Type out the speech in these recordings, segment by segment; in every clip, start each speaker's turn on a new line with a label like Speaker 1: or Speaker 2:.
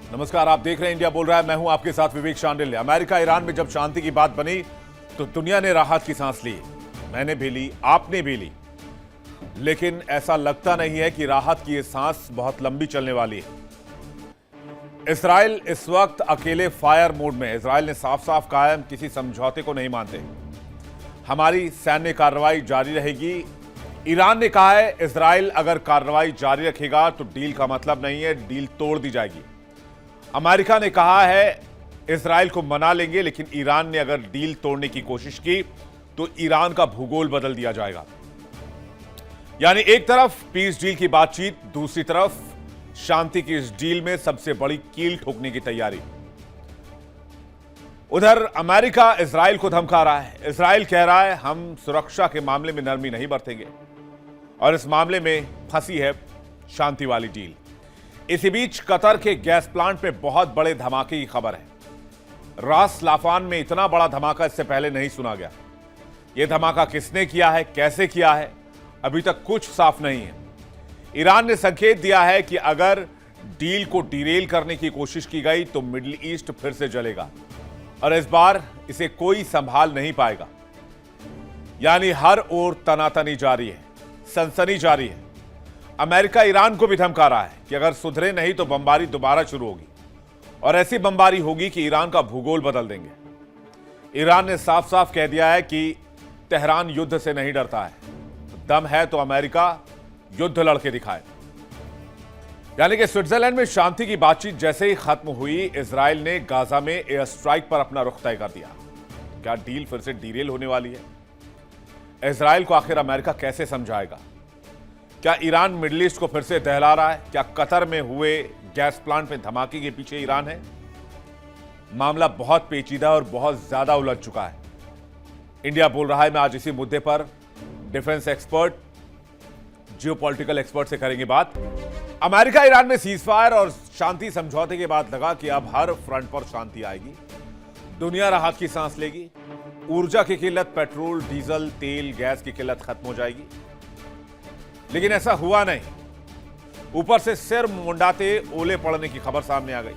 Speaker 1: नमस्कार, आप देख रहे हैं इंडिया बोल रहा है। मैं हूं आपके साथ विवेक शांडिल्य। अमेरिका ईरान में जब शांति की बात बनी तो दुनिया ने राहत की सांस ली। मैंने भी ली, आपने भी ली, लेकिन ऐसा लगता नहीं है कि राहत की ये सांस बहुत लंबी चलने वाली है। इजराइल इस वक्त अकेले फायर मोड में है। इजराइल ने साफ साफ कहा है, हम किसी समझौते को नहीं मानते, हमारी सैन्य कार्रवाई जारी रहेगी। ईरान ने कहा है, इजराइल अगर कार्रवाई जारी रखेगा तो डील का मतलब नहीं है, डील तोड़ दी जाएगी। अमेरिका ने कहा है, इजराइल को मना लेंगे, लेकिन ईरान ने अगर डील तोड़ने की कोशिश की तो ईरान का भूगोल बदल दिया जाएगा। यानी एक तरफ पीस डील की बातचीत, दूसरी तरफ शांति की इस डील में सबसे बड़ी कील ठोकने की तैयारी। उधर अमेरिका इजराइल को धमका रहा है। इजराइल कह रहा है, हम सुरक्षा के मामले में नरमी नहीं बरतेंगे और इस मामले में फंसी है शांति वाली डील। इसी बीच कतर के गैस प्लांट में बहुत बड़े धमाके की खबर है। रास लाफान में इतना बड़ा धमाका इससे पहले नहीं सुना गया। यह धमाका किसने किया है, कैसे किया है, अभी तक कुछ साफ नहीं है। ईरान ने संकेत दिया है कि अगर डील को डिरेल करने की कोशिश की गई तो मिडिल ईस्ट फिर से जलेगा और इस बार इसे कोई संभाल नहीं पाएगा। यानी हर ओर तनातनी जारी है, सनसनी जारी है। अमेरिका ईरान को भी धमका रहा है कि अगर सुधरे नहीं तो बमबारी दोबारा शुरू होगी और ऐसी बमबारी होगी कि ईरान का भूगोल बदल देंगे। ईरान ने साफ साफ कह दिया है कि तेहरान युद्ध से नहीं डरता है, दम है तो अमेरिका युद्ध लड़के दिखाए। यानी कि स्विट्जरलैंड में शांति की बातचीत जैसे ही खत्म हुई, इजराइल ने गाजा में एयर स्ट्राइक पर अपना रुख तय कर दिया। क्या डील फिर से डीरेल होने वाली है? इजराइल को आखिर अमेरिका कैसे समझाएगा? क्या ईरान मिडिल ईस्ट को फिर से दहला रहा है? क्या कतर में हुए गैस प्लांट में धमाके के पीछे ईरान है? मामला बहुत पेचीदा और बहुत ज्यादा उलझ चुका है। इंडिया बोल रहा है मैं आज इसी मुद्दे पर डिफेंस एक्सपर्ट, जियोपॉलिटिकल एक्सपर्ट से करेंगे बात। अमेरिका ईरान में सीजफायर और शांति समझौते के बाद लगा कि अब हर फ्रंट पर शांति आएगी, दुनिया राहत की सांस लेगी, ऊर्जा की किल्लत, पेट्रोल, डीजल, तेल, गैस की किल्लत खत्म हो जाएगी। लेकिन ऐसा हुआ नहीं। ऊपर से सिर मुंडाते ओले पड़ने की खबर सामने आ गई।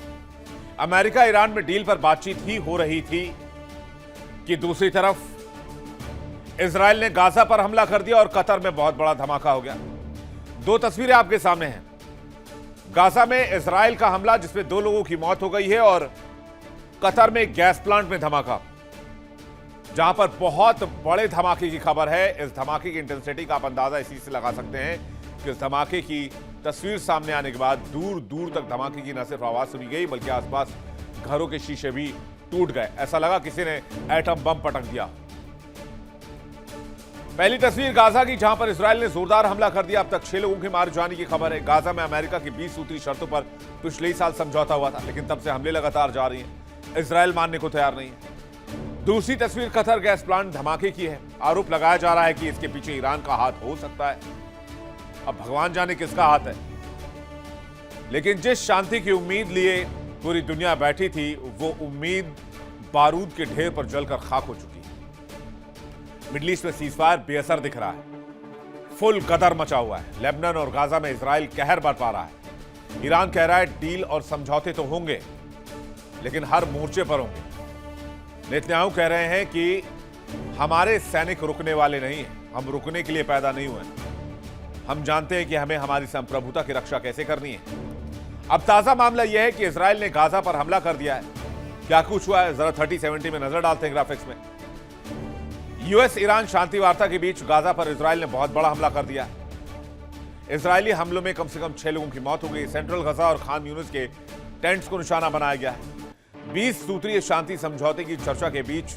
Speaker 1: अमेरिका ईरान में डील पर बातचीत ही हो रही थी कि दूसरी तरफ इजराइल ने गाजा पर हमला कर दिया और कतर में बहुत बड़ा धमाका हो गया। दो तस्वीरें आपके सामने हैं। गाजा में इजराइल का हमला जिसमें 2 लोगों की मौत हो गई है और कतर में गैस प्लांट में धमाका, जहां पर बहुत बड़े धमाके की खबर है। इस धमाके की इंटेंसिटी का आप अंदाजा इसी से लगा सकते हैं कि इस धमाके की तस्वीर सामने आने के बाद दूर दूर तक धमाके की न सिर्फ आवाज सुनी गई बल्कि आसपास घरों के शीशे भी टूट गए। ऐसा लगा किसी ने एटम बम पटक दिया। पहली तस्वीर गाजा की, जहां पर इजराइल ने जोरदार हमला कर दिया। अब तक 6 लोगों के मारे जाने की खबर है। गाजा में अमेरिका की 20 सूत्री शर्तों पर पिछले ही साल समझौता हुआ था, लेकिन तब से हमले लगातार जारी हैं। इजराइल मानने को तैयार नहीं है। दूसरी तस्वीर कतर गैस प्लांट धमाके की है। आरोप लगाया जा रहा है कि इसके पीछे ईरान का हाथ हो सकता है। अब भगवान जाने किसका हाथ है, लेकिन जिस शांति की उम्मीद लिए पूरी दुनिया बैठी थी, वो उम्मीद बारूद के ढेर पर जलकर खाक हो चुकी है। मिडिल ईस्ट में सीजफायर बेअसर दिख रहा है, फुल गदर मचा हुआ है। लेबनान और गाजा में इजराइल कहर बरपा रहा है। ईरान कह रहा है डील और समझौते तो होंगे, लेकिन हर मोर्चे पर होंगे। नेतन्याहू कह रहे हैं कि हमारे सैनिक रुकने वाले नहीं हैं, हम रुकने के लिए पैदा नहीं हुए। हम जानते हैं कि हमें हमारी संप्रभुता की रक्षा कैसे करनी है। अब ताजा मामला यह है कि इजराइल ने गाजा पर हमला कर दिया है। क्या कुछ हुआ है, जरा 3070 में नजर डालते हैं ग्राफिक्स में। यूएस ईरान शांति वार्ता के बीच गाजा पर इजराइल ने बहुत बड़ा हमला कर दिया है। इजरायली हमलों में कम से कम 6 लोगों की मौत हो गई। सेंट्रल गाजा और खान यूनिस के टेंट्स को निशाना बनाया गया है। 20 सूत्रीय शांति समझौते की चर्चा के बीच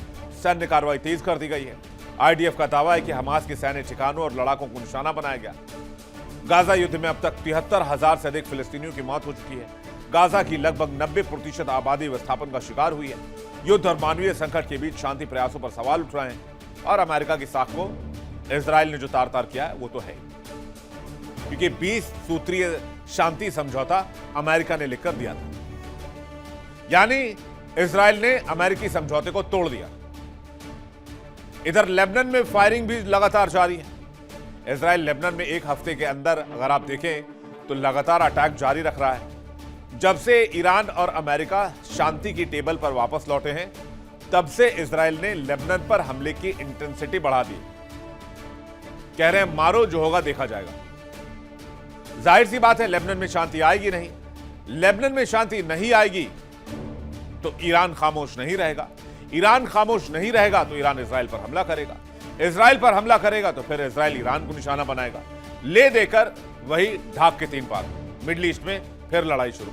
Speaker 1: सैन्य कार्रवाई तेज कर दी गई है। आईडीएफ का दावा है कि हमास के सैन्य ठिकानों और लड़ाकों को निशाना बनाया गया। गाजा युद्ध में अब तक 73,000 से अधिक फिलिस्तीनियों की मौत हो चुकी है। गाजा की लगभग 90% आबादी विस्थापन का शिकार हुई है। युद्ध और मानवीय संकट के बीच शांति प्रयासों पर सवाल उठ रहे हैं और अमेरिका की साख को इजराइल ने जो तार तार किया है वो तो है, क्योंकि 20 सूत्रीय शांति समझौता अमेरिका ने लिखकर दिया था। यानी इजराइल ने अमेरिकी समझौते को तोड़ दिया। इधर लेबनान में फायरिंग भी लगातार जारी है। इजराइल लेबनान में एक हफ्ते के अंदर अगर आप देखें तो लगातार अटैक जारी रख रहा है। जब से ईरान और अमेरिका शांति की टेबल पर वापस लौटे हैं, तब से इजराइल ने लेबनान पर हमले की इंटेंसिटी बढ़ा दी। कह रहे हैं मारो, जो होगा देखा जाएगा। जाहिर सी बात है लेबनान में शांति आएगी नहीं। लेबनान में शांति नहीं आएगी तो ईरान खामोश नहीं रहेगा। ईरान खामोश नहीं रहेगा तो ईरान इजराइल पर हमला करेगा। इजराइल पर हमला करेगा तो फिर इजराइल ईरान को निशाना बनाएगा। ले देकर वही ढाक के तीन पार, मिडिल ईस्ट में फिर लड़ाई शुरू।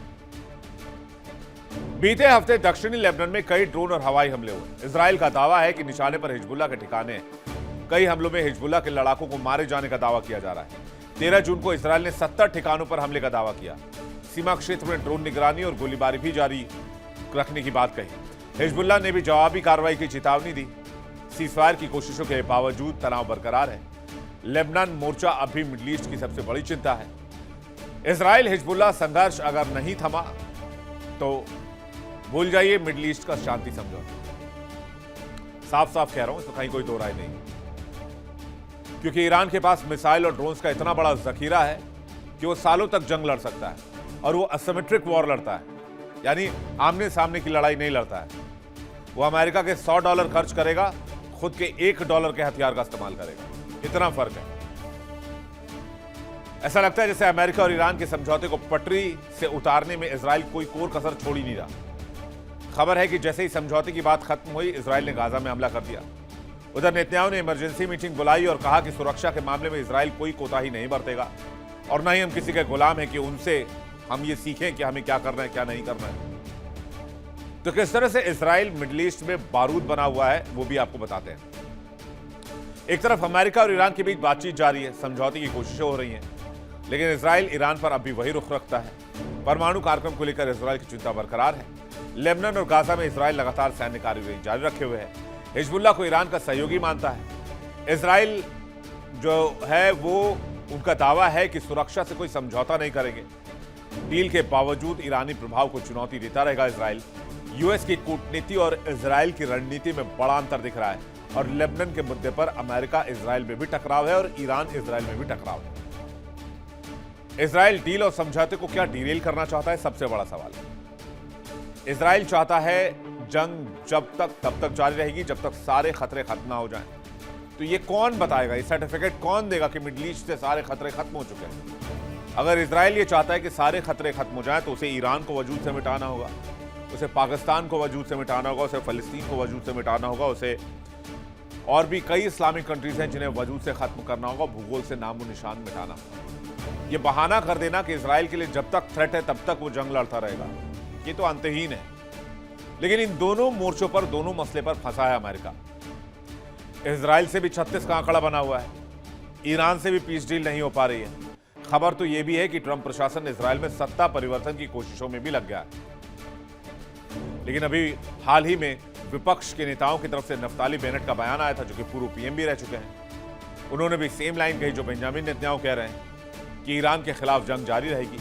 Speaker 1: बीते हफ्ते दक्षिणी लेबनान में कई ड्रोन और हवाई हमले हुए। इजराइल का दावा है कि निशाने पर हिजबुल्लाह के ठिकाने हैं। कई हमलों में हिजबुल्लाह के लड़ाकों को मारे जाने का दावा किया जा रहा है। 13 जून को इजराइल ने 70 ठिकानों पर हमले का दावा किया। सीमा क्षेत्र में ड्रोन निगरानी और गोलीबारी भी जारी रखने की बात कही। हिजबुल्लाह ने भी जवाबी कार्रवाई की चेतावनी दी। सीजफायर की कोशिशों के बावजूद तनाव बरकरार है। लेबनान मोर्चा अभी मिडिल ईस्ट की सबसे बड़ी चिंता है। इजराइल हिजबुल्लाह संघर्ष अगर नहीं थमा तो भूल जाइए मिडिल ईस्ट का शांति समझौता। साफ साफ कह रहा हूं, इसमें कहीं कोई दो राय नहीं, क्योंकि ईरान के पास मिसाइल और ड्रोन्स का इतना बड़ा जखीरा है कि वो सालों तक जंग लड़ सकता है। और वो असिमेट्रिक वॉर लड़ता है, यानी आमने सामने की लड़ाई नहीं लड़ता है। वो अमेरिका के $100 खर्च करेगा, खुद के $1 के हथियार का इस्तेमाल करेगा। इतना फर्क है। ऐसा लगता है जैसे अमेरिका और ईरान के समझौते को पटरी से उतारने में इजराइल कोई कोर कसर छोड़ ही नहीं रहा। खबर है कि जैसे ही समझौते की बात खत्म हुई, इजराइल ने गाजा में हमला कर दिया। उधर नेतन्याहू ने इमरजेंसी मीटिंग बुलाई और कहा कि सुरक्षा के मामले में इजराइल कोई कोताही नहीं बरतेगा और न ही हम किसी के गुलाम हैं कि उनसे हम ये सीखें कि हमें क्या करना है क्या नहीं करना है। तो किस तरह से इजराइल मिडिल ईस्ट में बारूद बना हुआ है वो भी आपको बताते हैं। एक तरफ अमेरिका और ईरान के बीच बातचीत जारी है, समझौते की कोशिशें हो रही हैं, लेकिन इजराइल ईरान पर अब भी वही रुख रखता है। परमाणु कार्यक्रम को लेकर इजराइल की चिंता बरकरार है। लेबनान और गाजा में इजराइल लगातार सैन्य कार्रवाई जारी रखे हुए है। हिजबुल्लाह को ईरान का सहयोगी मानता है। इजराइल जो है वो उनका दावा है कि सुरक्षा से कोई समझौता नहीं करेंगे। डील के बावजूद ईरानी प्रभाव को चुनौती देता रहेगा इजराइल। यूएस की कूटनीति और इजराइल की रणनीति में बड़ा अंतर दिख रहा है और लेबनान के मुद्दे पर अमेरिका इजराइल में भी टकराव है और ईरान इजराइल में भी टकराव है। इजराइल डील और समझौते को क्या डीरेल करना चाहता है, सबसे बड़ा सवाल है। इजराइल चाहता है जंग जब तक तब तक जारी रहेगी जब तक सारे खतरे खत्म ना हो जाएं। तो ये कौन बताएगा, ये सर्टिफिकेट कौन देगा कि मिडिल ईस्ट से सारे खतरे खत्म हो चुके हैं? अगर इजराइल ये चाहता है कि सारे खतरे खत्म हो जाएं तो उसे ईरान को वजूद से मिटाना होगा, उसे पाकिस्तान को वजूद से मिटाना होगा, उसे फलस्तीन को वजूद से मिटाना होगा, उसे और भी कई इस्लामिक कंट्रीज हैं जिन्हें वजूद से खत्म करना होगा, भूगोल से नामो निशान मिटाना होगा। ये बहाना कर देना कि इजराइल के लिए जब तक थ्रेट है तब तक वो जंग लड़ता रहेगा, ये तो अंतहीन है। लेकिन इन दोनों मोर्चों पर, दोनों मसले पर फंसा है अमेरिका। इजराइल से भी 36 का आंकड़ा बना हुआ है, ईरान से भी पीस डील नहीं हो पा रही है। खबर तो यह भी है कि ट्रंप प्रशासन इजराइल में सत्ता परिवर्तन की कोशिशों में भी लग गया है। लेकिन अभी हाल ही में विपक्ष के नेताओं की तरफ से नफ्ताली बेनेट का बयान आया था, जो कि पूर्व पीएम भी रह चुके हैं। उन्होंने भी सेम लाइन कही जो बेंजामिन नेतन्याहू कह रहे हैं कि ईरान के खिलाफ जंग जारी रहेगी।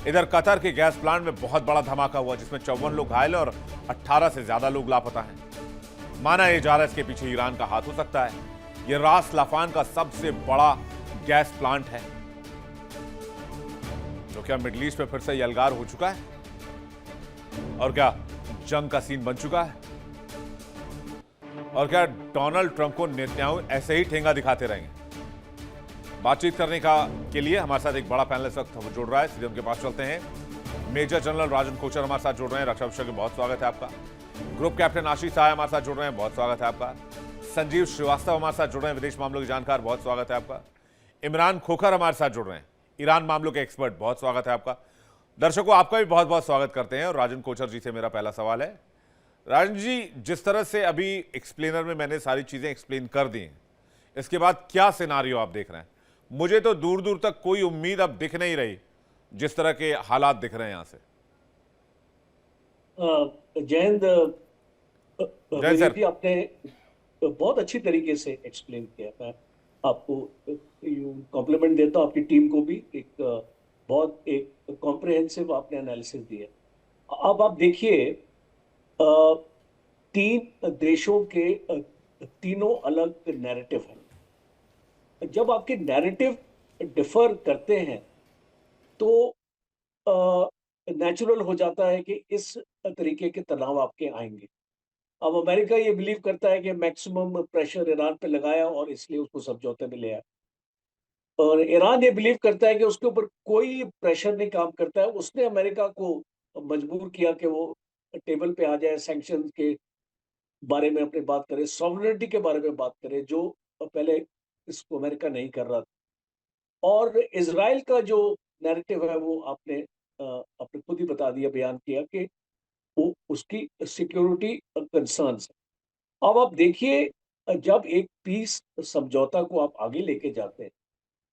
Speaker 1: इधर कतर के गैस प्लांट में बहुत बड़ा धमाका हुआ जिसमें 54 लोग घायल और 18 से ज्यादा लोग लापता हैं। माना यह जा रहा है इसके पीछे ईरान का हाथ हो सकता है। यह रास लाफान का सबसे बड़ा गैस प्लांट है। तो क्या मिडिल ईस्ट में फिर से यलगार हो चुका है और क्या जंग का सीन बन चुका है? और क्या डोनाल्ड ट्रंप को नेतन्याहू ऐसे ही ठेंगा दिखाते रहेंगे? बातचीत करने के लिए हमारे साथ एक बड़ा पैनलिस्ट वक्त जुड़ रहा है, सीधे उनके पास चलते हैं। मेजर जनरल राजन कोचर हमारे साथ जुड़ रहे हैं, रक्षा विषय बहुत स्वागत है आपका। ग्रुप कैप्टन आशीष सहाय हमारे साथ जुड़ रहे हैं, बहुत स्वागत है आपका। संजीव श्रीवास्तव हमारे साथ जुड़ रहे हैं, विदेश मामलों के जानकार, बहुत स्वागत है आपका। इमरान खोखर हमारे साथ जुड़ रहे हैं, ईरान मामलों के एक्सपर्ट, बहुत स्वागत है आपका। दर्शकों आपका भी बहुत बहुत स्वागत करते हैं। और राजन कोचर जी से मेरा पहला सवाल है, राजन जी, जिस तरह से अभी एक्सप्लेनर में मैंने सारी चीजें एक्सप्लेन कर दी हैं, इसके बाद क्या सिनारियो आप देख रहे हैं? मुझे तो दूर दूर तक कोई उम्मीद अब दिख नहीं रही, जिस तरह के हालात दिख रहे हैं यहां से।
Speaker 2: जयंत जी, आपने बहुत अच्छी तरीके से एक्सप्लेन किया। मैं आपको कॉम्प्लीमेंट देता हूं, आपकी टीम को भी। बहुत कॉम्प्रिहेंसिव आपने एनालिसिस दिया। अब आप देखिए, तीन देशों के तीनों अलग नैरेटिव हैं। जब आपके नैरेटिव डिफर करते हैं तो नेचुरल हो जाता है कि इस तरीके के तनाव आपके आएंगे। अब अमेरिका ये बिलीव करता है कि मैक्सिमम प्रेशर ईरान पे लगाया और इसलिए उसको समझौते में ले आया, और ईरान ये बिलीव करता है कि उसके ऊपर कोई प्रेशर नहीं काम करता है। उसने अमेरिका को मजबूर किया कि वो टेबल पे आ जाए, सैंक्शन के बारे में अपनी बात करे, सॉवरेनिटी के बारे में बात करे, जो पहले इसको अमेरिका नहीं कर रहा था। और इज़राइल का जो नैरेटिव है वो आपने खुद ही बता दिया, बयान किया कि वो उसकी सिक्योरिटी कंसर्न्स है। अब आप देखिए, जब एक पीस समझौता को आप आगे लेके जाते हैं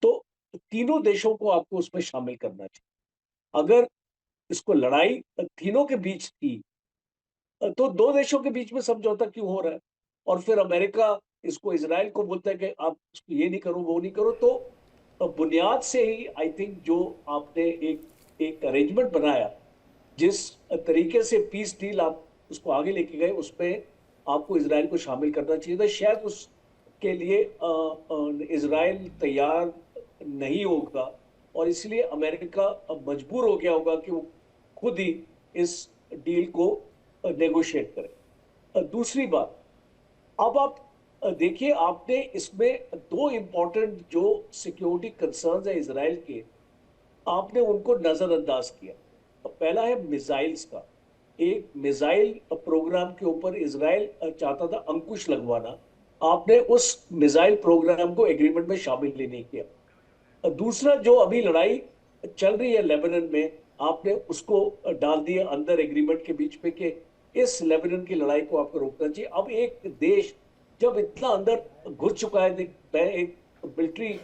Speaker 2: तो तीनों देशों को आपको उसमें शामिल करना चाहिए। अगर इसको लड़ाई तीनों के बीच थी, तो दो देशों के बीच में समझौता क्यों हो रहा है? और फिर अमेरिका इसको इज़राइल को बोलता है कि आप इसको ये नहीं करो, वो नहीं करो। तो बुनियाद से ही आई थिंक जो आपने एक एक अरेंजमेंट बनाया, जिस तरीके से पीस डील आप उसको आगे लेके गए, उसमें आपको इज़राइल को शामिल करना चाहिए था। शायद उसके लिए इज़राइल तैयार नहीं होगा, और इसलिए अमेरिका अब मजबूर हो गया होगा कि वो खुद ही इस डील को नेगोशिएट करे। दूसरी बात, अब आप देखिए, आपने इसमें दो इंपॉर्टेंट जो सिक्योरिटी कंसर्न्स है इज़राइल के, आपने उनको नजरअंदाज किया। पहला है मिसाइल्स का। एक मिसाइल प्रोग्राम के ऊपर इज़राइल चाहता था अंकुश लगवाना, आपने उस मिसाइल प्रोग्राम को एग्रीमेंट में शामिल ही नहीं किया। दूसरा, जो अभी लड़ाई चल रही है लेबनान में, आपने उसको डाल दिया अंदर एग्रीमेंट के बीच में कि इस लेबनान की लड़ाई को आपको रोकना चाहिए। अब एक देश जब इतना अंदर घुस चुका है, मैं एक मिलिट्री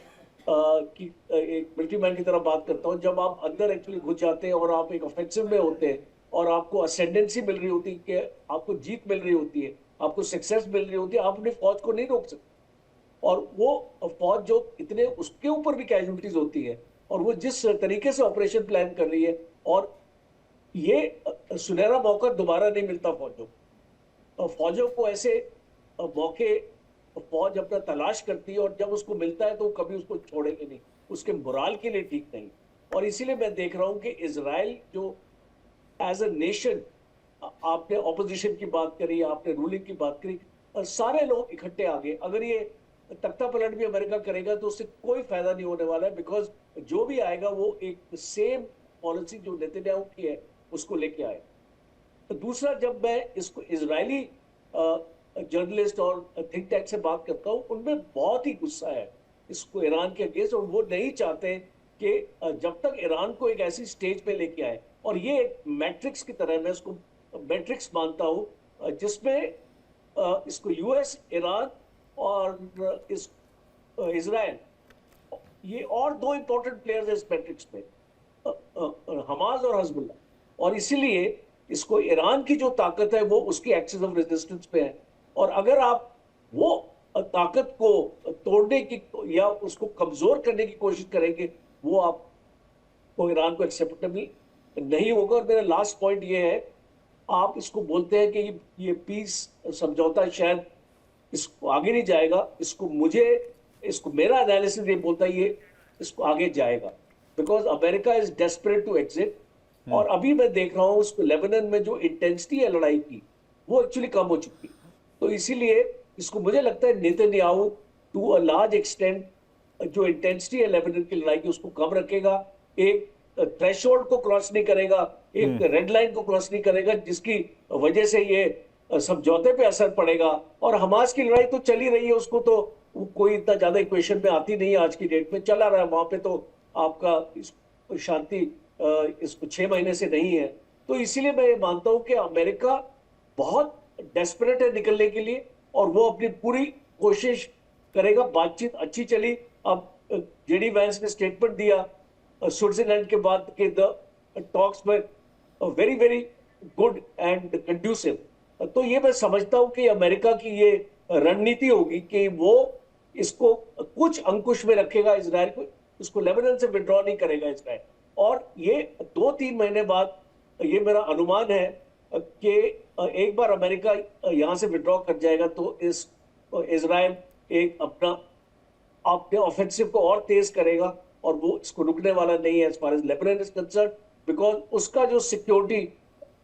Speaker 2: एक मिलिट्री मैन की तरह बात करता हूँ, जब आप अंदर एक्चुअली घुस जाते हैं और आप एक ऑफेंसिव में होते हैं और आपको असेंडेंसी मिल रही होती है कि आपको जीत मिल रही होती है, आपको सक्सेस मिल रही होती है, आप अपनी फौज को नहीं रोक सकते। और वो फौज जो इतने, उसके ऊपर भी कैजुअलिटीज होती है, और वो जिस तरीके से ऑपरेशन प्लान कर रही है, और ये सुनहरा मौका दोबारा नहीं मिलता फौजों को। फौजों को ऐसे मौके फौज अपना तलाश करती है, और जब उसको मिलता है तो कभी उसको छोड़ेंगे नहीं, उसके मोराल के लिए ठीक नहीं। और इसीलिए मैं देख रहा हूं कि इजराइल जो एज अ नेशन, आपने ऑपोजिशन की बात करी, आपने रूलिंग की बात करी, सारे लोग इकट्ठे आ गए। अगर ये तख्ता पलट भी अमेरिका करेगा तो उससे कोई फायदा नहीं होने वाला है, बिकॉज जो भी आएगा वो एक सेम पॉलिसी जो नेतन्याहू की है उसको लेके आए। तो दूसरा, जब मैं इसको इजरायली जर्नलिस्ट और थिंक टैंक से बात करता हूँ, उनमें बहुत ही गुस्सा है इसको ईरान के अगेंस्ट, और वो नहीं चाहते कि जब तक ईरान को एक ऐसी स्टेज पे लेके आए, और ये एक मैट्रिक्स की तरह, मैं इसको मैट्रिक्स मानता हूँ, जिसमें इसको यूएस, ईरान और इस इजराइल, ये और दो इंपॉर्टेंट प्लेयर्स हैं इस मैट्रिक्स में, हमास और हजबुल्ला। और इसीलिए इसको ईरान की जो ताकत है वो उसकी एक्सिस ऑफ रेजिस्टेंस पे है, और अगर आप वो ताकत को तोड़ने की या उसको कमजोर करने की कोशिश करेंगे, वो आपको, ईरान को एक्सेप्टेबल नहीं होगा। और मेरा लास्ट पॉइंट ये है, आप इसको बोलते हैं कि ये पीस समझौता शायद इसको आगे नहीं जाएगा, इसको मेरा एनालिसिस ये बोलता है ये इसको आगे जाएगा, because America is desperate to exit. और अभी मैं देख रहा हूँ उसको लेबनान में जो इंटेंसिटी है लड़ाई की, वो एक्चुअली कम हो चुकी है। तो इसीलिए इसको मुझे लगता है Netanyahu to a large extent जो इंटेंसिटी है लेबनान की लड़ाई की उसको कम रखेगा, एक थ्रेशोल्ड को क्रॉस नहीं करेगा, एक रेड लाइन को क्रॉस नहीं करेगा, जिसकी वजह से ये समझौते पे असर पड़ेगा। और हमास की लड़ाई तो चली रही है, उसको तो कोई इतना ज्यादा इक्वेशन में आती नहीं है, आज की डेट में चला रहा है वहां पे, तो आपका शांति इसको 6 महीने से नहीं है। तो इसीलिए मैं ये मानता हूं कि अमेरिका बहुत डेस्परेट है निकलने के लिए, और वो अपनी पूरी कोशिश करेगा। बातचीत अच्छी चली, अब जेडी वैंस ने स्टेटमेंट दिया स्विट्जरलैंड के बाद के द टॉक्स में very very good and conducive. तो ये मैं समझता हूं कि अमेरिका की ये रणनीति होगी कि वो इसको कुछ अंकुश में रखेगा इजराइल को, इसको लेबनान से विड्रॉ नहीं करेगा इजराइल। और ये 2-3 महीने बाद, ये मेरा अनुमान है कि एक बार अमेरिका यहां से विड्रॉ कर जाएगा तो इजराइल एक अपने ऑफेंसिव को और तेज करेगा, और वो इसको रुकने वाला नहीं है as far as Lebanon is concern, because उसका जो सिक्योरिटी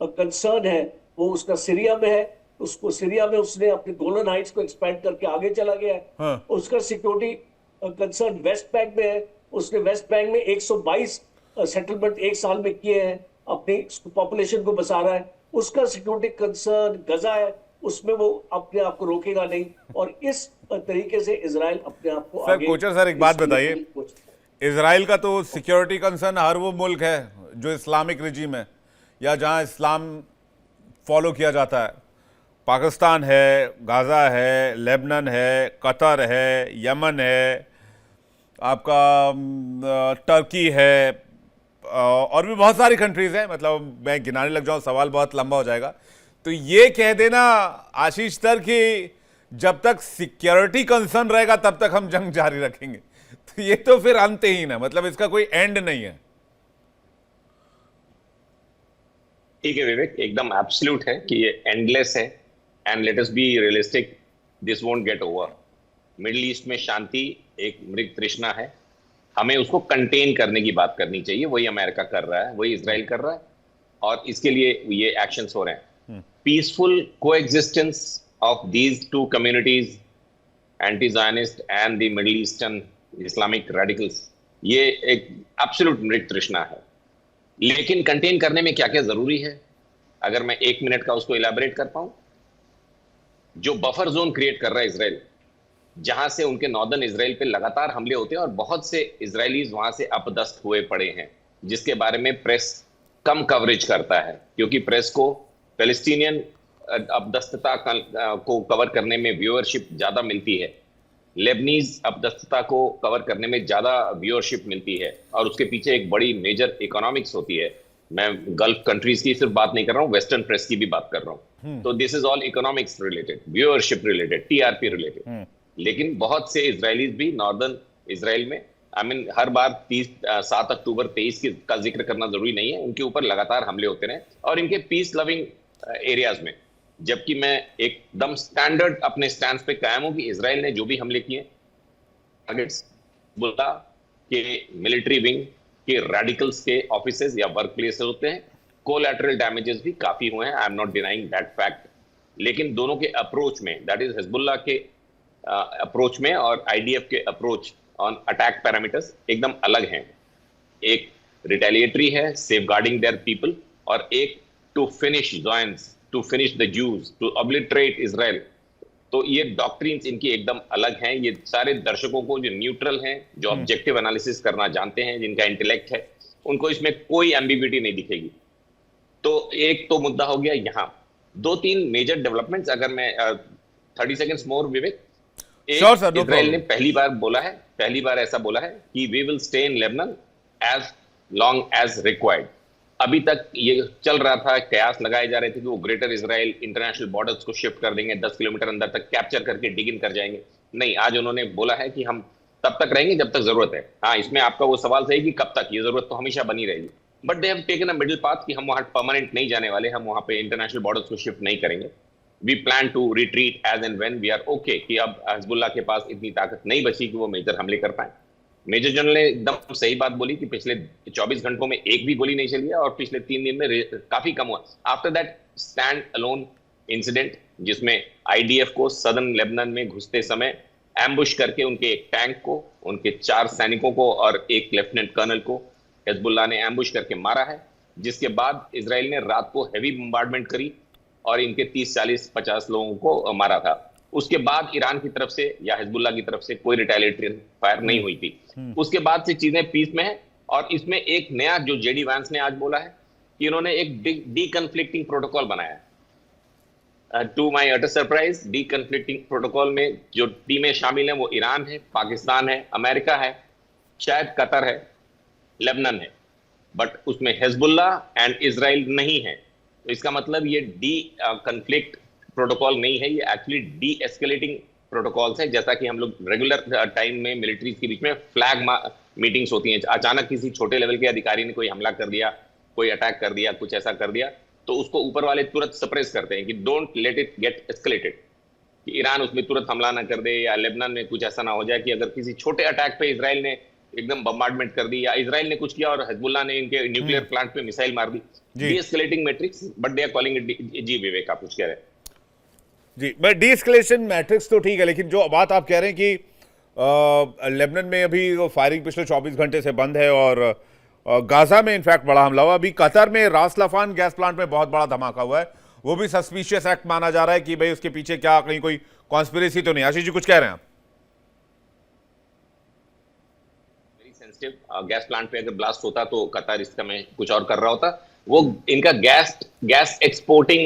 Speaker 2: कंसर्न है वो उसका सीरिया में है। उसको सीरिया में उसने अपने गोलन हाइट्स को एक्सपैंड करके आगे चला गया है।
Speaker 1: हाँ।
Speaker 2: उसका सिक्योरिटी कंसर्न वेस्ट बैंक में है। उसने वेस्ट बैंक में 122 सेटलमेंट एक साल में किए हैं, अपनी पॉपुलेशन को बचा रहा है। उसका सिक्योरिटी कंसर्न गजा है, उसमें वो अपने आप को रोकेगा नहीं। और इस तरीके से इजराइल अपने आप को
Speaker 1: सर
Speaker 2: आगे
Speaker 1: कोचर सर एक बात
Speaker 2: इसके लिए
Speaker 1: बताइए,
Speaker 2: कुछ-
Speaker 1: इसराइल का तो सिक्योरिटी कंसर्न हर वो मुल्क है जो इस्लामिक रिजीम है या जहां इस्लाम फॉलो किया जाता है। पाकिस्तान है, गाज़ा है, लेबनान है, कतर है, यमन है, आपका टर्की है, और भी बहुत सारी कंट्रीज हैं। मतलब मैं गिनाने लग जाऊं सवाल बहुत लंबा हो जाएगा। तो ये कह देना आशीष सर कि जब तक सिक्योरिटी कंसर्न रहेगा तब तक हम जंग जारी रखेंगे, तो ये तो फिर अंतहीन है, मतलब इसका कोई एंड नहीं है।
Speaker 3: ठीक है विवेक, एकदम एब्सोल्यूट है कि ये एंडलेस है। And let us be realistic, this won't get over. Middle east में शांति एक मृग तृष्णा है, हमें उसको कंटेन करने की बात करनी चाहिए। वही अमेरिका कर रहा है, वही इजराइल कर रहा है, और इसके लिए ये एक्शंस हो रहे हैं। Peaceful coexistence of these two communities, anti Zionist and the middle eastern Islamic radicals, ये एक एब्सोल्यूट मृग तृष्णा है। लेकिन कंटेन करने में क्या क्या जरूरी है, अगर मैं 1 मिनट का उसको इलैबोरेट कर पाऊं। जो बफर जोन क्रिएट कर रहा है इसराइल, जहां से उनके नॉर्दर्न इसराइल पे लगातार हमले होते हैं और बहुत से इजरायलीज वहां से अपदस्थ हुए पड़े हैं, जिसके बारे में प्रेस कम कवरेज करता है, क्योंकि प्रेस को पैलेस्टीनियन अपदस्थता को कवर करने में व्यूअरशिप ज्यादा मिलती है, लेबनीज अपदस्थता को कवर करने में ज्यादा व्यूअरशिप मिलती है, और उसके पीछे एक बड़ी मेजर इकोनॉमिक्स होती है। मैं गल्फ कंट्रीज की सिर्फ बात नहीं कर रहा हूँ, वेस्टर्न प्रेस की भी बात कर रहा हूँ। तो this is all economics related, viewership related, TRP related. लेकिन बहुत से इजरायलीज भी नॉर्दर्न इसराइल में, हर बार 7 अक्टूबर 23 का जिक्र करना जरूरी नहीं है, उनके ऊपर लगातार हमले होते रहे और इनके पीस लविंग एरियाज में। जबकि मैं एकदम स्टैंडर्ड अपने स्टैंड पे कायम हूं कि इजराइल ने जो भी हमले किए, टारगेट्स बोला कि मिलिट्री विंग के रेडिकल्स के ऑफिसेज या वर्क प्लेसेस होते हैं। कोलैटरल डैमेजेस भी काफी हुए हैं, I am not denying that fact. लेकिन दोनों के अप्रोच में, दैट इज हिजबुल्लाह के अप्रोच में और आईडीएफ के अप्रोच ऑन अटैक पैरामीटर्स एकदम अलग हैं। एक रिटेलिएटरी है, सेफगार्डिंग देयर पीपल, और एक to finish Zionist, to finish the Jews, to obliterate Israel. तो ये डॉक्ट्रिन्स इनकी एकदम अलग हैं। ये सारे दर्शकों को जो न्यूट्रल हैं, जो ऑब्जेक्टिव एनालिसिस करना जानते हैं, जिनका इंटेलेक्ट है, उनको इसमें कोई एम्बिग्युइटी नहीं दिखेगी। तो एक तो मुद्दा हो गया यहाँ। 2-3 मेजर डेवलपमेंट्स, अगर मैं 30 सेकेंड्स मोर विवेक। इजराइल ने पहली बार ऐसा बोला है कि we will stay in Lebanon as long as required. अभी तक ये चल रहा था, कयास लगाए जा रहे थे कि वो ग्रेटर इजराइल इंटरनेशनल बॉर्डर्स को शिफ्ट कर देंगे, 10 किलोमीटर अंदर तक कैप्चर करके डिग इन कर जाएंगे। नहीं, आज उन्होंने बोला है कि हम तब तक रहेंगे जब तक जरूरत है। हाँ, इसमें आपका वो सवाल सही कि कब तक, ये जरूरत तो हमेशा बनी रहेगी, but they have taken a middle path कि हम वहां परमानेंट नहीं जाने वाले, हम वहां पे इंटरनेशनल बॉर्डर्स को शिफ्ट नहीं करेंगे। We plan to retreat as and when we are okay, कि अब हिजबुल्लाह के पास इतनी ताकत नहीं बची कि वो मेजर हमले कर पाए। मेजर जनरल ने एकदम सही बात बोली कि पिछले 24 घंटों में एक भी गोली नहीं चली है और पिछले 3 दिन में काफी कम हुआ। After that stand alone incident, जिसमें आईडीएफ को सदर्न लेबनान में घुसते समय एम्बुश करके उनके एक टैंक को, उनके 4 सैनिकों को और एक लेफ्टिनेंट कर्नल को हिजबुल्लाह ने एम्बुश करके मारा है। जिसके बाद इसराइल ने रात को हैवी बम्बार्डमेंट करी और इनके 30, 40, 50 लोगों को मारा था। उसके बाद ईरान की तरफ से या हिजबुल्लाह की तरफ से कोई रिटेलिएटरी फायर नहीं हुई थी। उसके बाद से चीजें पीस में है। और इसमें एक नया जो जेडी वैंस ने आज बोला है कि इन्होंने एक डीकन्फ्लिक्टिंग प्रोटोकॉल बनाया है। To my utter surprise, deconflicting protocol में जो टीमें शामिल हैं वो ईरान है, पाकिस्तान है, अमेरिका है, शायद कतर है, लेबनान है, बट उसमें हिजबुल्लाह एंड इजराइल नहीं है। तो इसका मतलब ये कन्फ्लिक्ट प्रोटोकॉल नहीं है, ये एक्चुअली डी एस्केलेटिंग प्रोटोकॉल्स है। जैसा कि हम लोग रेगुलर टाइम में मिलिट्रीज के बीच में फ्लैग मीटिंग्स होती हैं, अचानक किसी छोटे लेवल के अधिकारी ने कोई हमला कर दिया, कोई अटैक कर दिया, कुछ ऐसा कर दिया, तो उसको ऊपर वाले तुरंत सप्रेस करते हैं कि don't let it get escalated, कि ईरान उसमें तुरंत हमला ना कर दे, या लेबनान में कुछ ऐसा ना हो जाए कि अगर किसी छोटे अटैक पे इजराइल ने एकदम बम्बार्डमेंट कर दी, या इजराइल ने कुछ किया और हिजबुल्लाह ने इनके न्यूक्लियर प्लांट पे मिसाइल मार दी।
Speaker 1: जी।
Speaker 3: De-escalating matrix, but they are calling it. जी विवेक, आप कुछ कह रहे हैं?
Speaker 1: जी, मैं डी एस्केलेशन मैट्रिक्स तो ठीक है, लेकिन जो बात आप कह रहे हैं कि लेबनान में अभी वो फायरिंग पिछले 24 घंटे से बंद है, और गाजा में इनफैक्ट बड़ा हमला हुआ। अभी कतर में रास लाफान गैस प्लांट में बहुत बड़ा धमाका हुआ है, वो भी सस्पिशियस एक्ट माना जा रहा है कि भाई उसके पीछे क्या कहीं कोई कॉन्स्पिरेसी तो नहीं। आशीष जी कुछ कह रहे हैं आप?
Speaker 3: Very sensitive. गैस प्लांट पे अगर ब्लास्ट होता तो कतर इस समय कुछ और कर रहा होता। वो इनका गैस एक्सपोर्टिंग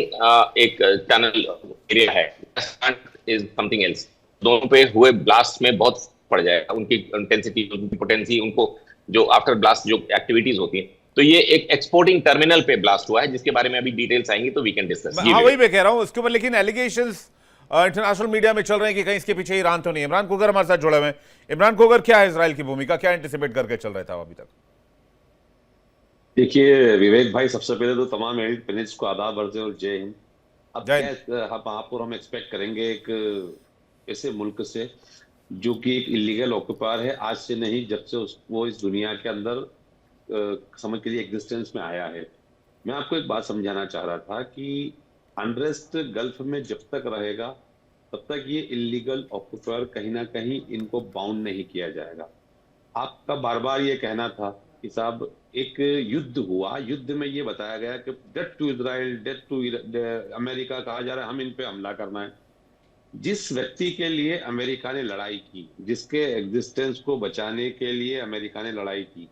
Speaker 3: एक टनल एरिया है, gas plant is something else. दोनों पे हुए ब्लास्ट में बहुत पड़ जाएगा, उनकी इंटेंसिटी, उनकी पोटेंसी, उनको जो आफ्टर ब्लास्ट जो एक्टिविटीज होती हैं। तो ये एक एक्सपोर्टिंग टर्मिनल पे ब्लास्ट हुआ है, जिसके बारे में अभी डिटेल्स आएंगी तो वी कैन डिस्कस।
Speaker 1: हाँ, वही मैं कह रहा हूं उसके ऊपर, लेकिन एलिगेशंस इंटरनेशनल मीडिया में चल रहे हैं कि कहीं इसके पीछे ईरान तो नहीं है। इमरान खोगर हमारे साथ जुड़े हुए हैं। इमरान खोगर, क्या है इजराइल की भूमिका, क्या एंटिसिपेट करके चल रहा था अभी तक?
Speaker 4: देखिए विवेक भाई, सबसे पहले तो तमाम एलिट पैनलिस्ट को आदाब, अर्ज और जय हिंद। अब
Speaker 1: जय
Speaker 4: क्या हम एक्सपेक्ट करेंगे एक ऐसे मुल्क से जो कि एक इलीगल ऑक्यूपायर है, आज से नहीं जब से वो इस दुनिया के अंदर समझ के लिए एग्जिस्टेंस में आया है। मैं आपको एक बात समझाना चाह रहा था कि अनरेस्ट गल्फ में जब तक रहेगा तब तक ये इलीगल ऑक्यूपायर कहीं ना कहीं इनको बाउंड नहीं किया जाएगा। आपका बार बार ये कहना था कि साहब एक युद्ध हुआ, युद्ध में ये बताया गया कि death to Israel, death to America कहा जा रहा है, हम इन पे हमला करना है। जिस व्यक्ति के लिए अमेरिका ने लड़ाई की, जिसके एग्जिस्टेंस को बचाने के लिए अमेरिका ने लड़ाई की,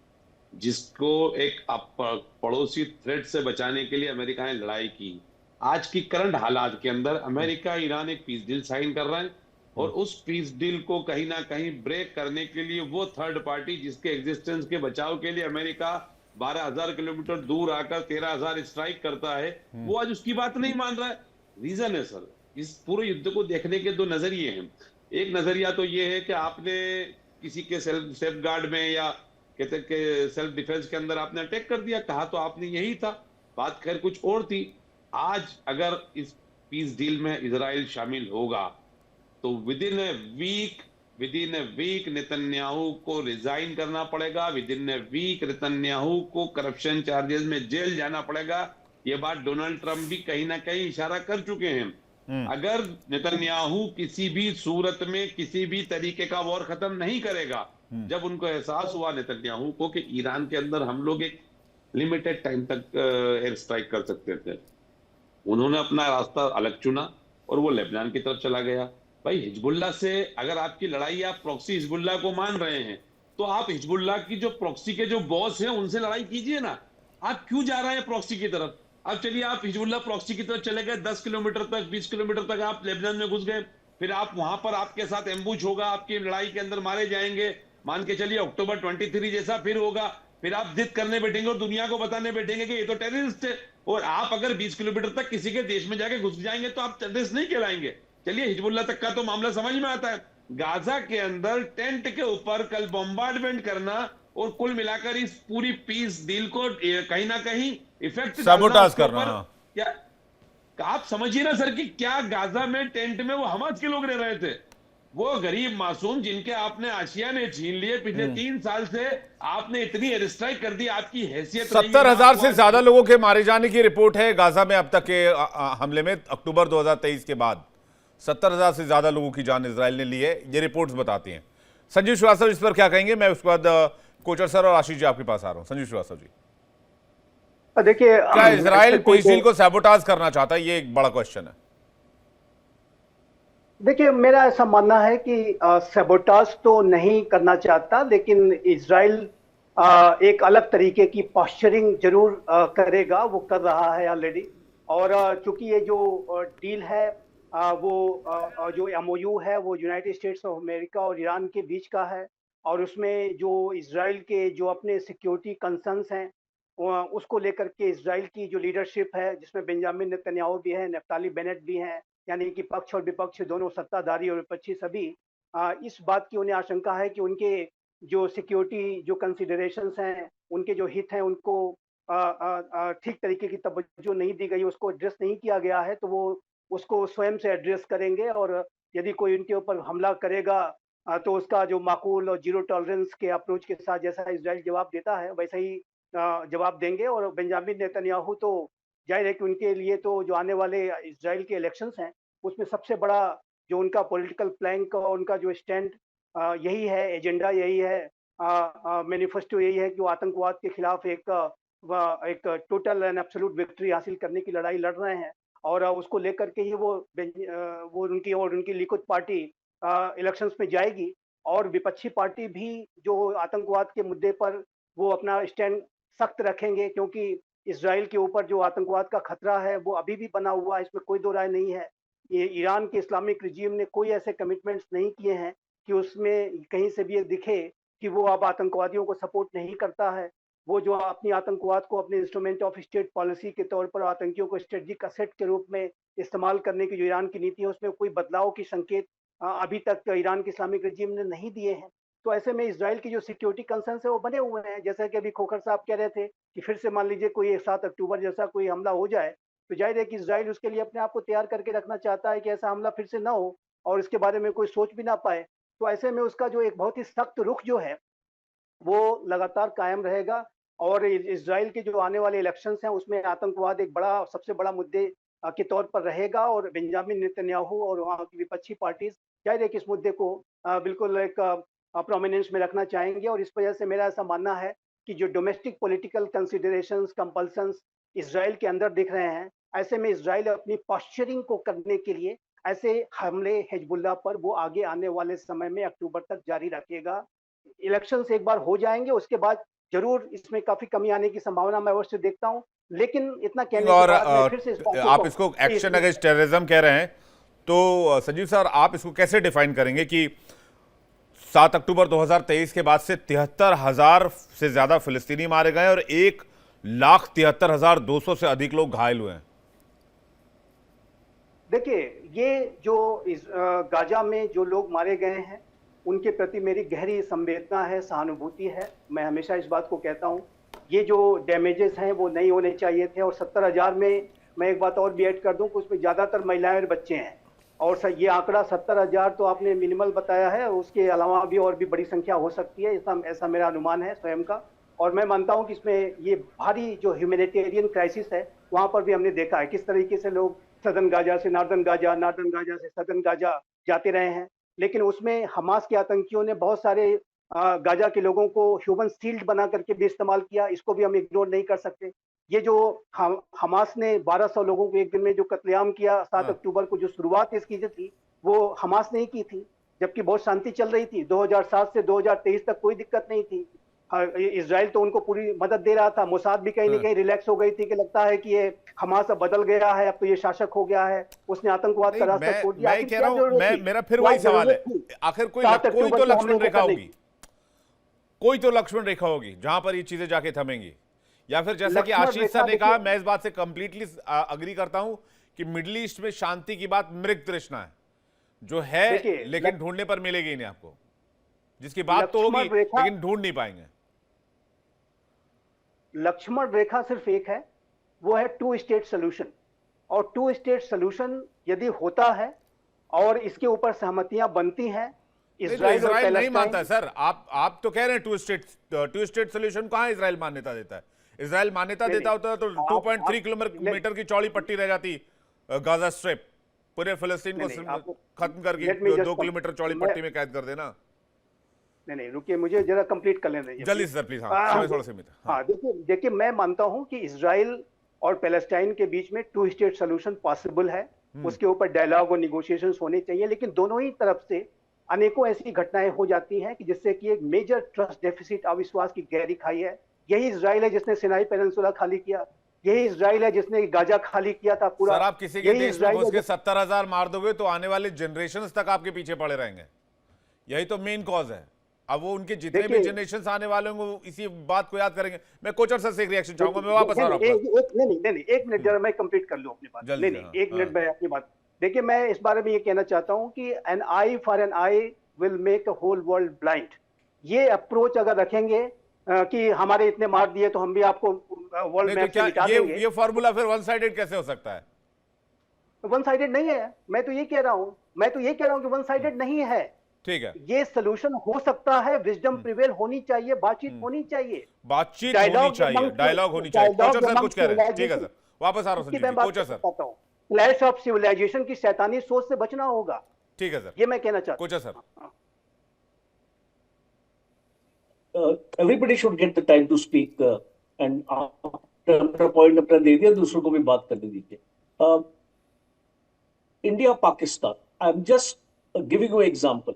Speaker 4: जिसको एक पड़ोसी थ्रेट से बचाने के लिए अमेरिका ने लड़ाई की, आज की करंट हालात के अंदर अमेरिका ईरान एक पीस डील साइन कर रहा है, और उस पीस डील को कहीं ना कहीं ब्रेक करने के लिए वो थर्ड पार्टी जिसके एग्जिस्टेंस के बचाव के लिए अमेरिका 12,000 किलोमीटर दूर आकर 13,000 स्ट्राइक करता है, वो आज उसकी बात नहीं मान रहा है। रीजन है सर, इस पूरे युद्ध को देखने के दो नजरिए हैं। एक नजरिया तो ये है कि आपने किसी के सेल्फ गार्ड में या कहते के सेल्फ डिफेंस के अंदर आपने अटैक कर दिया, कहा तो आपने यही था, बात खैर कुछ और थी। आज अगर इस पीस डील में इजराइल शामिल होगा तो within a week Netanyahu को रिजाइन करना पड़ेगा, within a week Netanyahu को करप्शन चार्जेस में जेल जाना पड़ेगा। ये बात डोनाल्ड ट्रंप भी कहीं ना कहीं इशारा कर चुके हैं। अगर नेतन्याहू किसी भी सूरत में किसी भी तरीके का वॉर खत्म नहीं करेगा, जब उनको एहसास हुआ नेतन्याहू को कि ईरान के अंदर हम लोग एक लिमिटेड टाइम तक एयर स्ट्राइक कर सकते थे, उन्होंने अपना रास्ता अलग चुना और वो लेबनान की तरफ चला गया। भाई हिजबुल्लाह से अगर आपकी लड़ाई, आप प्रॉक्सी हिजबुल्लाह को मान रहे हैं, तो आप हिजबुल्लाह की जो प्रॉक्सी के जो बॉस हैं उनसे लड़ाई कीजिए ना। आप क्यों जा रहे हैं प्रॉक्सी की तरफ? अब चलिए आप हिजबुल्लाह प्रॉक्सी की तरफ चले गए, 10 किलोमीटर तक 20 किलोमीटर तक आप लेबनान में घुस गए, फिर आप वहां पर आपके साथ एम्बुश होगा, आपकी लड़ाई के अंदर मारे जाएंगे, मान के चलिए अक्टूबर 23 जैसा फिर होगा, फिर आप जिद करने बैठेंगे और दुनिया को बताने बैठेंगे कि ये तो टेररिस्ट है। और आप अगर 20 किलोमीटर तक किसी के देश में जाके घुस जाएंगे तो आप टेररिस्ट नहीं कहलाएंगे। चलिए हिजबुल्लाह तक का तो मामला समझ में आता है, गाजा के अंदर टेंट के ऊपर कल बॉम्बार्डमेंट करना और कुल मिलाकर इस पूरी पीस डील को कहीं ना कहीं इफेक्ट
Speaker 1: सबोटाज करना।
Speaker 4: क्या आप समझिए ना सर कि क्या गाजा में टेंट में वो हमास के लोग रह रहे थे, वो गरीब मासूम जिनके आपने आशिया ने छीन लिए, पिछले 3 साल से आपने इतनी एयर स्ट्राइक कर दी, आपकी हैसियत
Speaker 1: 70,000 से ज्यादा लोगों के मारे जाने की रिपोर्ट है गाजा में अब तक के हमले में। अक्टूबर 2023 के बाद 70,000 से ज्यादा लोगों की जान इजराइल ने ली है, ये रिपोर्ट्स बताती हैं। संजीव श्रीवास्तव इस पर क्या कहेंगे? मैं उसके बाद कोचर सर और आशीष जी आपके पास आ रहा हूं। संजीव श्रीवास्तव जी,
Speaker 2: देखिए,
Speaker 1: क्या इजराइल पीस डील को सैबोटाज करना चाहता है? ये एक बड़ा क्वेश्चन है।
Speaker 5: देखिए, मेरा ऐसा मानना है कि सैबोटाज तो नहीं करना चाहता, लेकिन इजराइल एक अलग तरीके की पॉस्चरिंग जरूर करेगा, वो कर रहा है ऑलरेडी। और चूंकि ये जो डील है वो जो एमओयू है वो यूनाइटेड स्टेट्स ऑफ अमेरिका और ईरान के बीच का है, और उसमें जो इजराइल के जो अपने सिक्योरिटी कंसर्न्स हैं उसको लेकर के इजराइल की जो लीडरशिप है, जिसमें बेंजामिन नेतन्याहू भी है, नफ्ताली बेनेट भी हैं, यानी कि पक्ष और विपक्ष दोनों, सत्ताधारी और विपक्षी सभी, इस बात की उन्हें आशंका है कि उनके जो सिक्योरिटी जो कंसिडरेशंस हैं, उनके जो हित हैं, उनको ठीक तरीके की तवज्जो नहीं दी गई, उसको एड्रेस नहीं किया गया है, तो वो उसको स्वयं से एड्रेस करेंगे। और यदि कोई उनके ऊपर हमला करेगा तो उसका जो माकूल और जीरो टॉलरेंस के अप्रोच के साथ जैसा इजराइल जवाब देता है वैसा ही जवाब देंगे। और बेंजामिन नेतन्याहू तो जाहिर है कि उनके लिए तो जो आने वाले इजराइल के इलेक्शंस हैं उसमें सबसे बड़ा जो उनका पॉलिटिकल प्लैंक और उनका जो स्टैंड यही है, एजेंडा यही है, मैनिफेस्टो यही है कि वो आतंकवाद के खिलाफ एक टोटल एंड एब्सोल्यूट विक्ट्री हासिल करने की लड़ाई लड़ रहे हैं। और उसको लेकर के ही वो उनकी लिकुद पार्टी इलेक्शंस में जाएगी। और विपक्षी पार्टी भी जो आतंकवाद के मुद्दे पर वो अपना स्टैंड सख्त रखेंगे, क्योंकि इजराइल के ऊपर जो आतंकवाद का खतरा है वो अभी भी बना हुआ है, इसमें कोई दो राय नहीं है। ये ईरान के इस्लामिक रिजीम ने कोई ऐसे कमिटमेंट्स नहीं किए हैं कि उसमें कहीं से भी ये दिखे कि वो अब आतंकवादियों को सपोर्ट नहीं करता है। वो जो अपनी आतंकवाद को अपने इंस्ट्रूमेंट ऑफ स्टेट पॉलिसी के तौर पर आतंकियों को स्ट्रेटजिक असेट के रूप में इस्तेमाल करने की जो ईरान की नीति है उसमें कोई बदलाव की संकेत अभी तक ईरान के इस्लामिक रजीम ने नहीं दिए हैं। तो ऐसे में इजराइल की जो सिक्योरिटी कंसर्न्स है वो बने हुए हैं। जैसा कि अभी खोखर साहब कह रहे थे कि फिर से मान लीजिए कोई 7 अक्टूबर जैसा कोई हमला हो जाए तो जाहिर है कि इजराइल उसके लिए अपने आप को तैयार करके रखना चाहता है कि ऐसा हमला फिर से ना हो और इसके बारे में कोई सोच भी ना पाए। तो ऐसे में उसका जो एक बहुत ही सख्त रुख जो है वो लगातार कायम रहेगा। और इजराइल के जो आने वाले इलेक्शंस हैं उसमें आतंकवाद एक बड़ा सबसे बड़ा मुद्दे के तौर पर रहेगा। और बेंजामिन नेतन्याहू और वहाँ की विपक्षी पार्टीज जाहिर है कि इस मुद्दे को बिल्कुल एक प्रोमिनेंस में रखना चाहेंगे। और इस वजह से मेरा ऐसा मानना है कि जो डोमेस्टिक पॉलिटिकल कंसिडरेशंस कंपल्सन्स इजराइल के अंदर दिख रहे हैं, ऐसे में इजराइल अपनी पॉस्चरिंग को करने के लिए ऐसे हमले हिजबुल्लाह पर वो आगे आने वाले समय में अक्टूबर तक जारी रखेगा। इलेक्शंस एक बार हो जाएंगे उसके बाद जरूर इसमें काफी कमी आने की संभावना मैं अवश्य देखता हूं। लेकिन इतना कहने के
Speaker 1: और
Speaker 5: बाद मैं फिर से इस बात को
Speaker 1: आप इसको एक्शन अगेंस्ट टेररिज्म कह रहे हैं, तो संजीव सर आप इसको कैसे डिफाइन करेंगे कि 7 अक्टूबर 2023 के बाद से 73,000 से ज्यादा फिलिस्तीनी मारे गए और 1,73,200 से अधिक लोग घायल हुए हैं?
Speaker 5: देखिए, ये जो गाजा में जो लोग मारे गए हैं उनके प्रति मेरी गहरी संवेदना है, सहानुभूति है। मैं हमेशा इस बात को कहता हूं ये जो डैमेजेस हैं वो नहीं होने चाहिए थे। और 70,000 में मैं एक बात और भी ऐड कर दूं कि उसमें ज़्यादातर महिलाएं और बच्चे हैं। और ये आंकड़ा 70,000 तो आपने मिनिमल बताया है, उसके अलावा भी और भी बड़ी संख्या हो सकती है, ऐसा मेरा अनुमान है स्वयं का। और मैं मानता हूं कि इसमें ये भारी जो ह्यूमैनिटेरियन क्राइसिस है वहाँ पर भी हमने देखा है किस तरीके से लोग सदर्न गाजा से नॉर्दर्न गाजा से सदर्न गाजा जाते रहे हैं। लेकिन उसमें हमास के आतंकियों ने बहुत सारे गाजा के लोगों को ह्यूमन शील्ड बना करके भी इस्तेमाल किया, इसको भी हम इग्नोर नहीं कर सकते। ये जो हमास ने 1200 लोगों को एक दिन में जो कत्लेआम किया 7 अक्टूबर को, जो शुरुआत इसकी जो थी वो हमास ने ही की थी, जबकि बहुत शांति चल रही थी। 2007 से 2023 तक कोई दिक्कत नहीं थी। इजराइल तो उनको पूरी मदद दे रहा था। मोसाद भी कहीं ना कहीं रिलैक्स हो गई थी कि लगता है कि ये हमास अब बदल गया है, अब तो ये शासक हो गया है, उसने आतंकवाद का रास्ता छोड़ दिया।
Speaker 1: मैं कह रहा हूं, मेरा फिर वही सवाल है, आखिर कोई तो लक्ष्मण रेखा होगी, कोई तो लक्ष्मण रेखा होगी जहां पर ये चीजें जाके थमेंगी। या फिर जैसा कि आशीष सर ने कहा, मैं इस बात से कंप्लीटली अग्री करता हूं कि मिडिल ईस्ट में शांति की बात मृग तृष्णा है जो है, लेकिन ढूंढने पर मिलेगी नहीं आपको, जिसकी बात तो होगी लेकिन ढूंढ नहीं पाएंगे।
Speaker 5: लक्ष्मण रेखा सिर्फ एक है, वो है 2 स्टेट सोल्यूशन। और 2 स्टेट सोल्यूशन यदि होता है और इसके ऊपर सहमतियां बनती हैं,
Speaker 1: इजराइल नहीं मानता है सर। आप तो कह रहे हैं 2 स्टेट सोल्यूशन, कहां इजराइल मान्यता देता है? इजराइल मान्यता देता होता तो 2.3 किलोमीटर की चौड़ी पट्टी रह जाती गाजा स्ट्रिप, पूरे फिलिस्तीन को खत्म करके 2 किलोमीटर चौड़ी पट्टी में कैद कर देना।
Speaker 5: नहीं, रुकिए, मुझे जरा कंप्लीट कर लेने दीजिए
Speaker 1: जल्दी सर प्लीज। थोड़ा सीमित।
Speaker 5: हाँ, देखिए मैं मानता हूं कि इजराइल और पैलेस्टाइन के बीच में 2 स्टेट सोल्यूशन पॉसिबल है, उसके ऊपर डायलॉग और निगोशिएशंस होने चाहिए। लेकिन दोनों ही तरफ से अनेकों ऐसी घटनाएं हो जाती हैं कि जिससे कि एक मेजर ट्रस्ट डेफिसिट, अविश्वास की गहरी खाई है। यही इजराइल है जिसने सिनाई पेनिनसुला खाली किया, यही इजराइल है जिसने गाजा खाली किया था पूरा।
Speaker 1: सर आप किसी के देश में घुस के 70,000 मार दोगे तो आने वाले जनरेशंस तक आपके पीछे पड़े रहेंगे, यही तो मेन कॉज है। अब वो उनके जितने भी जनरेशंस आने वाले होंगे इसी बात को याद करेंगे। मैं कोचर सर से एक रिएक्शन चाहूंगा, मैं वापस आ रहा हूं।
Speaker 5: नहीं, 1 मिनट जरा मैं कंप्लीट कर लूं अपनी बात। नहीं, 1 मिनट में अपनी बात। देखिए, मैं इस बारे में ये कहना चाहता हूं कि an eye for an eye will make a whole world blind. ये अप्रोच अगर रखेंगे कि हमारे इतने मार दिए तो हम भी आपको वर्ल्ड मैप से मिटा देंगे,
Speaker 1: ये फॉर्मूला फिर वन साइडेड कैसे हो सकता है?
Speaker 5: वन साइडेड नहीं है। मैं तो ये कह रहा हूं कि वन साइडेड नहीं है।
Speaker 1: ठीक है,
Speaker 5: ये सोल्यूशन हो सकता है, विजडम प्रिवेल होनी चाहिए, बातचीत होनी चाहिए,
Speaker 1: बातचीत होनी चाहिए, डायलॉग होनी चाहिए। कोचर सर कुछ कह रहे हैं, ठीक है सर, वापस आ रहा हूं Sanjeev ji. Kochhar sir,
Speaker 5: clash of civilisation की शैतानी सोच से बचना होगा,
Speaker 1: ठीक है सर,
Speaker 5: ये मैं कहना चाहता हूं।
Speaker 1: Kochar sir.
Speaker 2: Everybody should get the time to speak and अपना पॉइंट अपना दे दिया, दूसरों को भी बात करने दीजिए। India Pakistan, I am just giving you example.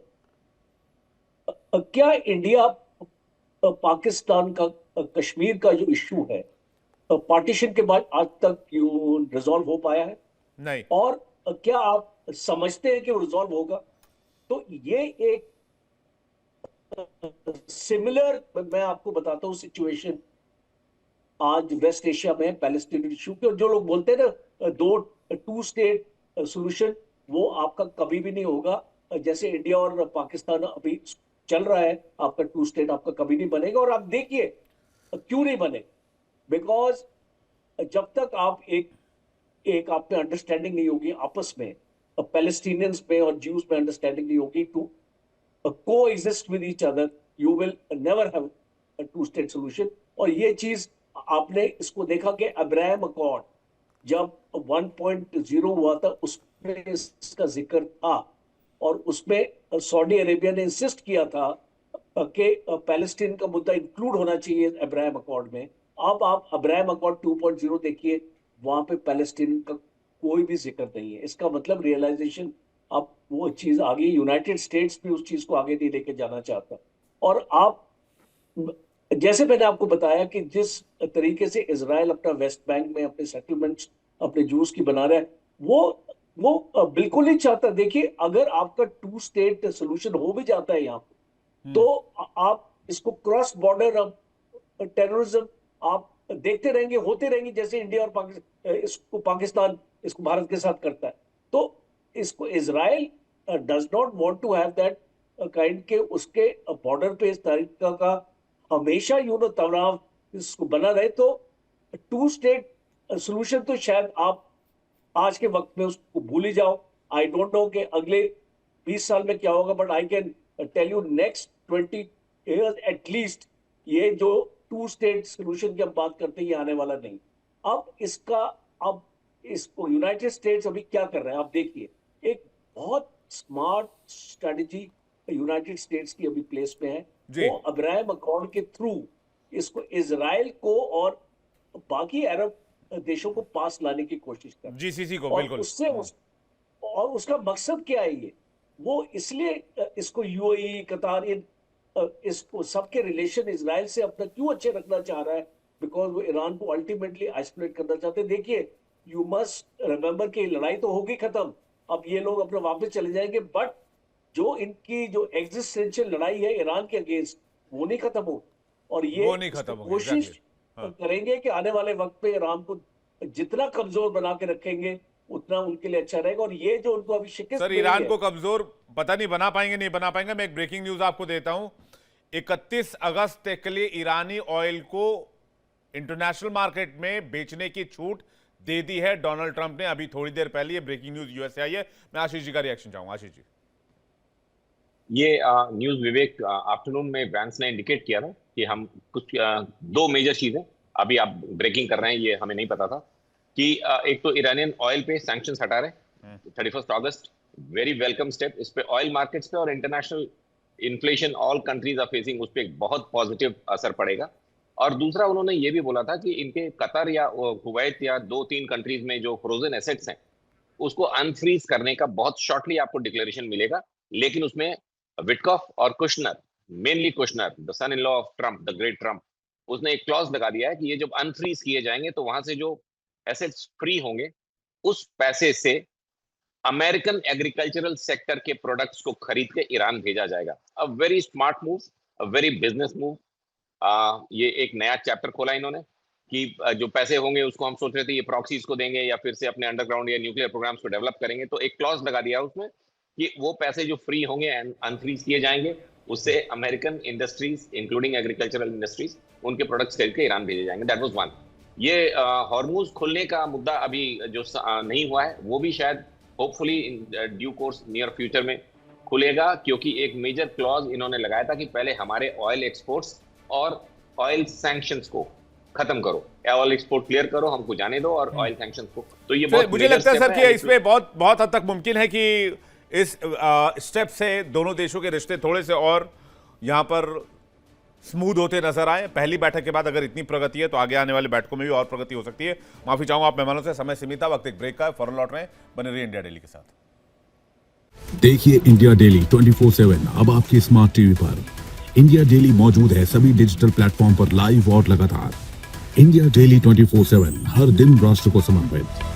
Speaker 2: क्या इंडिया पाकिस्तान का कश्मीर का जो इश्यू है पार्टीशन के बाद आज तक क्यों रिजॉल्व हो पाया है?
Speaker 1: नहीं।
Speaker 2: और क्या आप समझते हैं कि वो रिजॉल्व होगा? तो ये एक सिमिलर, मैं आपको बताता हूं सिचुएशन आज वेस्ट एशिया में पैलेस्टीनियन इशू के, जो लोग बोलते हैं ना टू स्टेट सॉल्यूशन, वो आपका कभी भी नहीं होगा। जैसे इंडिया और पाकिस्तान अभी चल रहा है, आपका टू स्टेट आपका कभी नहीं बनेगा। और आप देखिए क्यों नहीं बने, बिकॉज जब तक आप एक आप में अंडरस्टैंडिंग नहीं होगी आपस में, पैलेस्टीनियंस में और ज्यूज में अंडरस्टैंडिंग नहीं होगी to coexist with each other, you will never have a two-state solution। और ये चीज आपने इसको देखा कि अब्राहम अकॉर्ड जब 1.0 हुआ था उसमें इसका जिक्र था, और उसमें सऊदी अरेबिया ने इंसिस्ट किया था कि पैलेस्टीन का मुद्दा इंक्लूड होना चाहिए अब्राहम अकॉर्ड में। अब आप अब्राहम अकॉर्ड 2.0 देखिए, वहां पे पैलेस्टीन का कोई भी जिक्र नहीं है। इसका मतलब रियलाइजेशन अब वो चीज आगे, यूनाइटेड स्टेट्स भी उस चीज को आगे नहीं लेके जाना चाहता। और आप जैसे मैंने आपको बताया कि जिस तरीके से इजराइल अपना वेस्ट बैंक में अपने सेटलमेंट्स अपने जूस की बना रहा है, वो बिल्कुल नहीं चाहता। देखिए अगर आपका टू स्टेट सोल्यूशन हो भी जाता है यहाँ पे, तो आप इसको क्रॉस बॉर्डर अब टेररिज्म आप देखते रहेंगे, होते रहेंगे, जैसे इंडिया और इसको पाकिस्तान इसको भारत के साथ करता है। तो इसको Israel does not want to have that kind के उसके बॉर्डर पे इस तरीका का हमेशा तनाव इसको बना रहे। तो टू स्टेट सोल्यूशन तो शायद आप आज के वक्त में उसको भूल ही जाओ। आई डोंट नो कि अगले 20 साल में क्या होगा, but I can tell you next 20 years at least ये जो टू स्टेट सोल्यूशन की हम बात करते हैं ये आने वाला नहीं। अब इसको यूनाइटेड स्टेट्स अभी क्या कर रहे हैं आप देखिए, एक बहुत स्मार्ट स्ट्रेटजी यूनाइटेड स्टेट्स की अभी प्लेस में है। वो अब्राहम अकॉर्ड के थ्रू इसको इजराइल को और बाकी अरब देशों को पास लाने की कोशिश कर,
Speaker 1: जीसीसी को,
Speaker 2: और
Speaker 1: बिल्कुल।
Speaker 2: और उसका मकसद क्या है ये, वो इसलिए इसको यूएई कतार इसको सबके रिलेशन इजराइल से अपना क्यों अच्छे रखना चाह रहा है, बिकॉज वो ईरान को अल्टीमेटली आइसोलेट करना चाहते हैं। देखिए यू मस्ट रिमेंबर कि लड़ाई तो होगी खत्म, अब ये लोग अपने वापस चले जाएंगे, बट जो इनकी जो एग्जिस्टेंशियल लड़ाई है ईरान के अगेंस्ट वो नहीं खत्म हो। और ये कोशिश करेंगे कि आने वाले वक्त पे ईरान को जितना कमजोर बना के रखेंगे उतना उनके लिए अच्छा रहेगा। और ये जो उनको अभी शिकस्त
Speaker 1: सर ईरान को कमजोर पता नहीं बना पाएंगे नहीं बना पाएंगे। मैं एक ब्रेकिंग न्यूज आपको देता हूं, 31 अगस्त के लिए ईरानी ऑयल को इंटरनेशनल मार्केट में बेचने की छूट दे दी है डोनाल्ड ट्रंप ने। अभी थोड़ी देर पहले ये ब्रेकिंग न्यूज यूएस से आई है। मैं आशीष जी का रिएक्शन चाहूंगा। आशीष जी,
Speaker 3: ये न्यूज विवेक आफ्टरनून में ब्रांड्स ने इंडिकेट किया था कि हम कुछ दो मेजर चीजें अभी आप ब्रेकिंग कर रहे हैं, ये हमें नहीं पता था कि एक तो ईरानियन ऑयल पे सैंक्शंस हटा रहे 31 अगस्त, वेरी वेलकम स्टेप। इस पे ऑयल मार्केट्स पे और international inflation all countries are facing, उस पर एक बहुत पॉजिटिव असर पड़ेगा। और दूसरा उन्होंने ये भी बोला था कि इनके कतर या कुवैत या 2-3 कंट्रीज में जो फ्रोजन एसेट्स हैं उसको अनफ्रीज करने का बहुत शॉर्टली आपको डिक्लेरेशन मिलेगा। लेकिन उसमें विटकॉफ और Kushner, mainly Kushner the son in law of Trump, the great Trump, उसने एक क्लॉज लगा दिया है कि ये जब अनफ्रीज किए जाएंगे तो वहां से जो एसेट्स फ्री होंगे उस पैसे से अमेरिकन एग्रीकल्चरल सेक्टर के प्रोडक्ट्स को खरीद के ईरान भेजा जाएगा। A very smart move, a very business move. ये एक नया चैप्टर खोला इन्होंने कि जो पैसे होंगे उसको हम सोच रहे थे ये प्रॉक्सीज को देंगे या फिर से अपने अंडरग्राउंड या न्यूक्लियर प्रोग्राम्स को डेवलप करेंगे, तो एक क्लॉज लगा दिया उसमें कि वो पैसे जो फ्री होंगे अनफ्रीज किए जाएंगे, उससे American industries including agricultural industries उनके प्रोडक्ट्स खरीद के ईरान भेजे जाएंगे। That was one. ये हॉर्मुज खुलने का मुद्दा अभी जो नहीं हुआ है वो भी शायद hopefully in due course near future में खुलेगा, क्योंकि एक मेजर क्लॉज इन्होंने लगाया था कि पहले हमारे ऑयल एक्सपोर्ट्स और ऑयल सैंक्शंस को खत्म करो, ऑयल एक्सपोर्ट क्लियर करो, हमको जाने दो, और ऑयल सैंक्शंस को। तो ये बहुत
Speaker 1: मुझे लगता है सर कि इसमें बहुत बहुत हद तक मुमकिन है कि इस स्टेप से दोनों देशों के रिश्ते थोड़े से और यहां पर स्मूथ होते नजर आए। पहली बैठक के बाद अगर इतनी प्रगति है तो आगे आने वाली बैठकों में भी और प्रगति हो सकती है। माफी चाहूंगा आप मेहमानों से, समय सीमित था, वक्त एक ब्रेक का है, फौरन लौट रहे हैं। बने रहिए इंडिया डेली के साथ।
Speaker 6: देखिए इंडिया डेली 24/7 अब आपकी स्मार्ट टीवी पर। इंडिया डेली मौजूद है सभी डिजिटल प्लेटफॉर्म पर लाइव और लगातार। इंडिया डेली 24/7 हर दिन राष्ट्र को समर्पित।